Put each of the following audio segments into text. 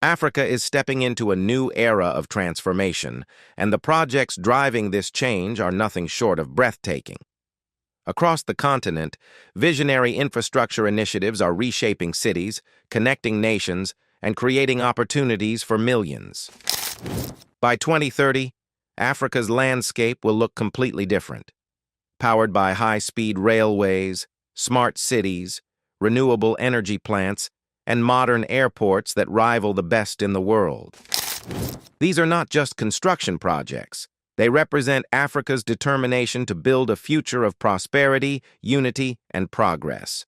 Africa is stepping into a new era of transformation, and the projects driving this change are nothing short of breathtaking. Across the continent, visionary infrastructure initiatives are reshaping cities, connecting nations, and creating opportunities for millions. By 2030, Africa's landscape will look completely different. Powered by high-speed railways, smart cities, renewable energy plants, and modern airports that rival the best in the world. These are not just construction projects. They represent Africa's determination to build a future of prosperity, unity, and progress.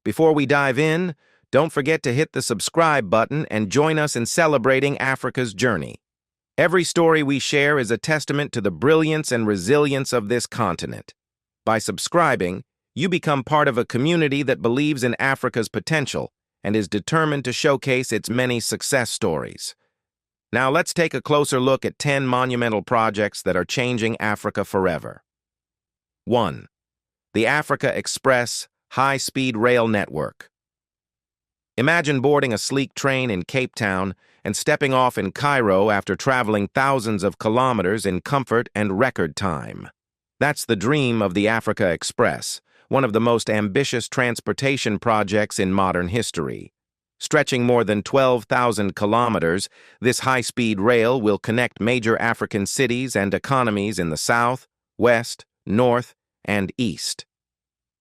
Before we dive in, don't forget to hit the subscribe button and join us in celebrating Africa's journey. Every story we share is a testament to the brilliance and resilience of this continent. By subscribing, you become part of a community that believes in Africa's potential and is determined to showcase its many success stories. Now let's take a closer look at 10 monumental projects that are changing Africa forever. 1. The Africa Express High-Speed Rail Network. Imagine boarding a sleek train in Cape Town and stepping off in Cairo after traveling thousands of kilometers in comfort and record time. That's the dream of the Africa Express, one of the most ambitious transportation projects in modern history. Stretching more than 12,000 kilometers, this high-speed rail will connect major African cities and economies in the south, west, north, and east.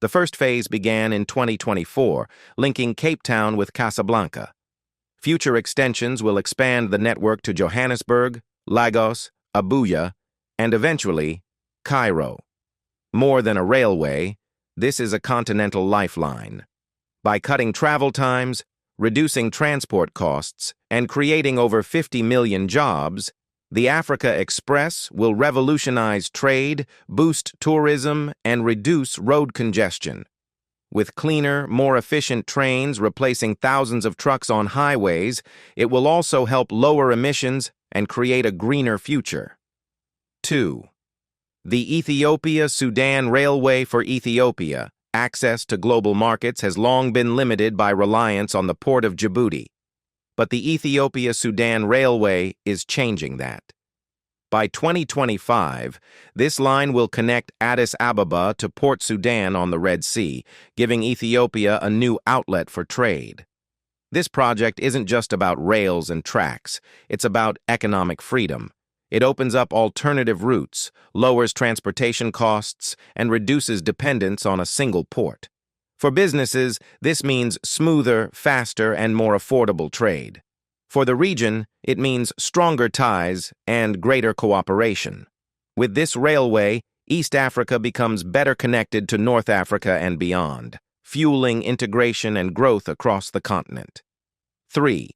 The first phase began in 2024, linking Cape Town with Casablanca. Future extensions will expand the network to Johannesburg, Lagos, Abuja, and eventually, Cairo. More than a railway, this is a continental lifeline. By cutting travel times, reducing transport costs, and creating over 50 million jobs, the Africa Express will revolutionize trade, boost tourism, and reduce road congestion. With cleaner, more efficient trains replacing thousands of trucks on highways, it will also help lower emissions and create a greener future. 2. The Ethiopia-Sudan Railway for Ethiopia. Access to global markets has long been limited by reliance on the port of Djibouti. But the Ethiopia-Sudan Railway is changing that. By 2025, this line will connect Addis Ababa to Port Sudan on the Red Sea, giving Ethiopia a new outlet for trade. This project isn't just about rails and tracks, it's about economic freedom. It opens up alternative routes, lowers transportation costs, and reduces dependence on a single port. For businesses, this means smoother, faster, and more affordable trade. For the region, it means stronger ties and greater cooperation. With this railway, East Africa becomes better connected to North Africa and beyond, fueling integration and growth across the continent. 3.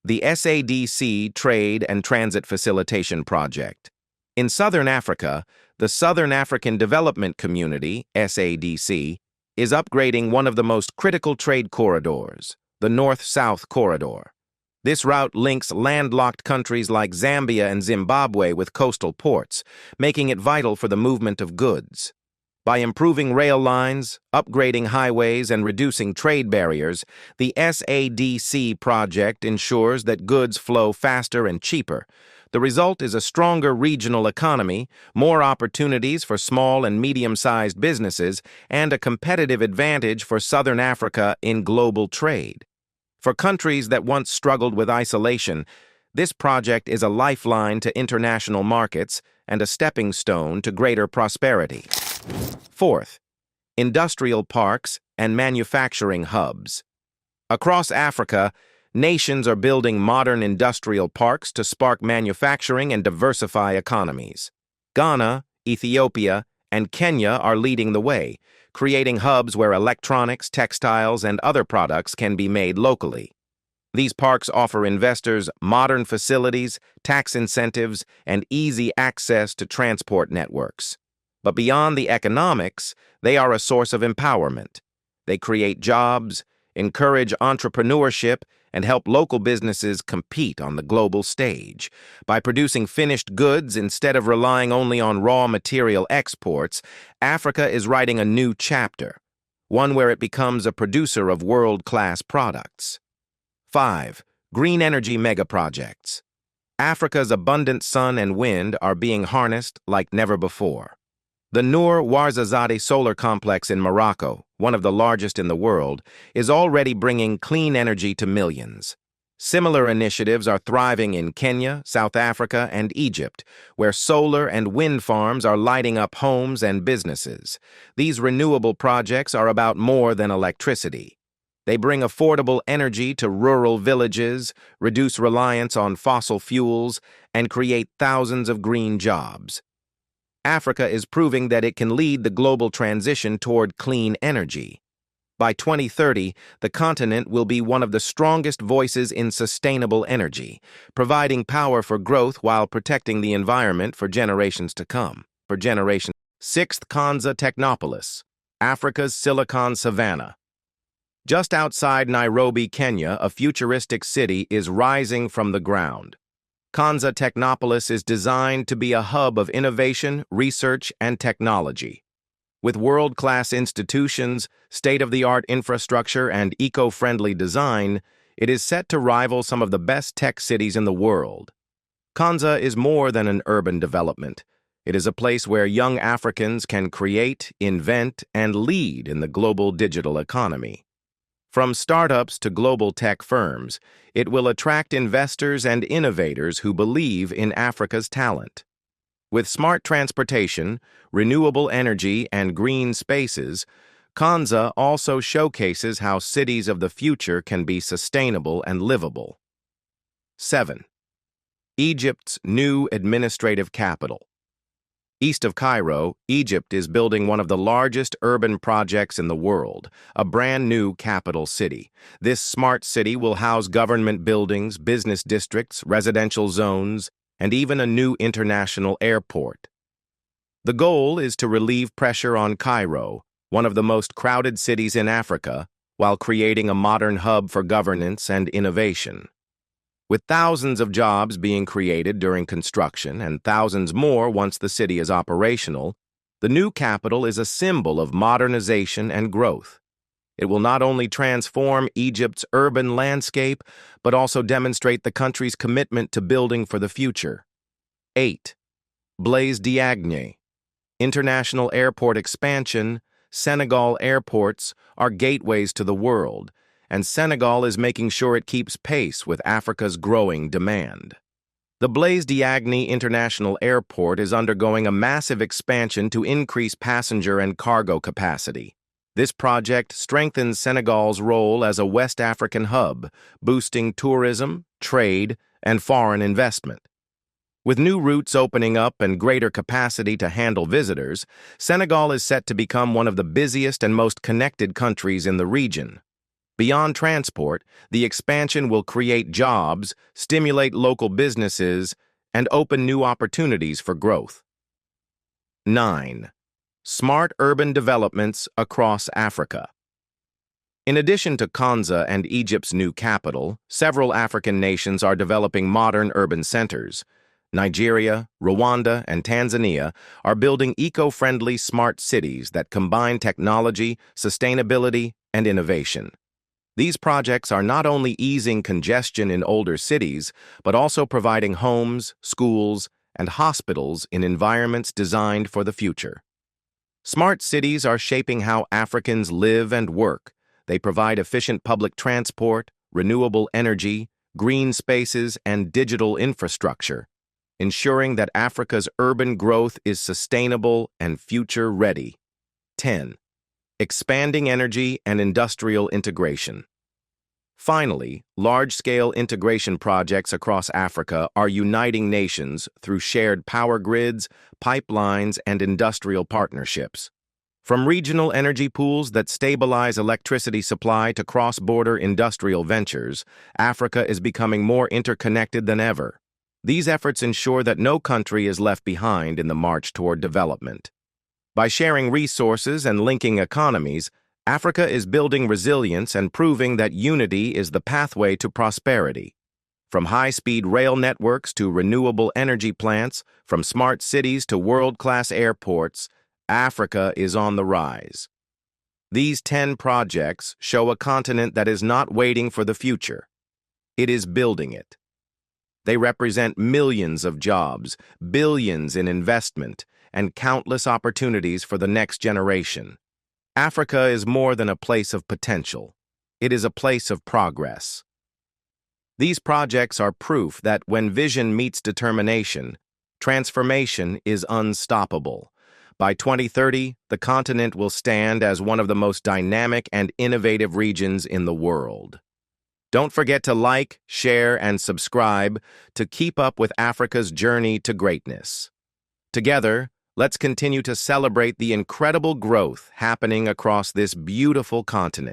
The SADC Trade and Transit Facilitation Project. In Southern Africa, the Southern African Development Community, SADC, is upgrading one of the most critical trade corridors, the North-South Corridor. This route links landlocked countries like Zambia and Zimbabwe with coastal ports, making it vital for the movement of goods. By improving rail lines, upgrading highways, and reducing trade barriers, the SADC project ensures that goods flow faster and cheaper. The result is a stronger regional economy, more opportunities for small and medium-sized businesses, and a competitive advantage for Southern Africa in global trade. For countries that once struggled with isolation, this project is a lifeline to international markets and a stepping stone to greater prosperity. 4th, industrial parks and manufacturing hubs. Across Africa, nations are building modern industrial parks to spark manufacturing and diversify economies. Ghana, Ethiopia, and Kenya are leading the way, creating hubs where electronics, textiles, and other products can be made locally. These parks offer investors modern facilities, tax incentives, and easy access to transport networks. But beyond the economics, they are a source of empowerment. They create jobs, encourage entrepreneurship, and help local businesses compete on the global stage. By producing finished goods instead of relying only on raw material exports, Africa is writing a new chapter, one where it becomes a producer of world-class products. 5. Green energy megaprojects. Africa's abundant sun and wind are being harnessed like never before. The Noor Ouarzazate solar complex in Morocco, one of the largest in the world, is already bringing clean energy to millions. Similar initiatives are thriving in Kenya, South Africa, and Egypt, where solar and wind farms are lighting up homes and businesses. These renewable projects are about more than electricity. They bring affordable energy to rural villages, reduce reliance on fossil fuels, and create thousands of green jobs. Africa is proving that it can lead the global transition toward clean energy. By 2030, the continent will be one of the strongest voices in sustainable energy, providing power for growth while protecting the environment for generations to come. Sixth, Konza Technopolis, Africa's Silicon Savannah. Just outside Nairobi, Kenya, a futuristic city is rising from the ground. Konza Technopolis is designed to be a hub of innovation, research, and technology. With world-class institutions, state-of-the-art infrastructure, and eco-friendly design, it is set to rival some of the best tech cities in the world. Konza is more than an urban development. It is a place where young Africans can create, invent, and lead in the global digital economy. From startups to global tech firms, it will attract investors and innovators who believe in Africa's talent. With smart transportation, renewable energy, and green spaces, Konza also showcases how cities of the future can be sustainable and livable. 7. Egypt's new administrative capital. East of Cairo, Egypt is building one of the largest urban projects in the world, a brand new capital city. This smart city will house government buildings, business districts, residential zones, and even a new international airport. The goal is to relieve pressure on Cairo, one of the most crowded cities in Africa, while creating a modern hub for governance and innovation. With thousands of jobs being created during construction and thousands more once the city is operational, the new capital is a symbol of modernization and growth. It will not only transform Egypt's urban landscape, but also demonstrate the country's commitment to building for the future. 8. Blaise Diagne. International airport expansion. Senegal airports are gateways to the world, and Senegal is making sure it keeps pace with Africa's growing demand. The Blaise Diagne International Airport is undergoing a massive expansion to increase passenger and cargo capacity. This project strengthens Senegal's role as a West African hub, boosting tourism, trade, and foreign investment. With new routes opening up and greater capacity to handle visitors, Senegal is set to become one of the busiest and most connected countries in the region. Beyond transport, the expansion will create jobs, stimulate local businesses, and open new opportunities for growth. 9. Smart urban developments across Africa. In addition to Konza and Egypt's new capital, several African nations are developing modern urban centers. Nigeria, Rwanda, and Tanzania are building eco-friendly smart cities that combine technology, sustainability, and innovation. These projects are not only easing congestion in older cities, but also providing homes, schools, and hospitals in environments designed for the future. Smart cities are shaping how Africans live and work. They provide efficient public transport, renewable energy, green spaces, and digital infrastructure, ensuring that Africa's urban growth is sustainable and future-ready. 10. Expanding energy and industrial integration. Finally, large-scale integration projects across Africa are uniting nations through shared power grids, pipelines, and industrial partnerships. From regional energy pools that stabilize electricity supply to cross-border industrial ventures, Africa is becoming more interconnected than ever. These efforts ensure that no country is left behind in the march toward development. By sharing resources and linking economies, Africa is building resilience and proving that unity is the pathway to prosperity. From high-speed rail networks to renewable energy plants, from smart cities to world-class airports, Africa is on the rise. These 10 projects show a continent that is not waiting for the future. It is building it. They represent millions of jobs, billions in investment, and countless opportunities for the next generation. Africa is more than a place of potential. It is a place of progress. These projects are proof that when vision meets determination, transformation is unstoppable. By 2030, the continent will stand as one of the most dynamic and innovative regions in the world. Don't forget to like, share, and subscribe to keep up with Africa's journey to greatness. Together, let's continue to celebrate the incredible growth happening across this beautiful continent.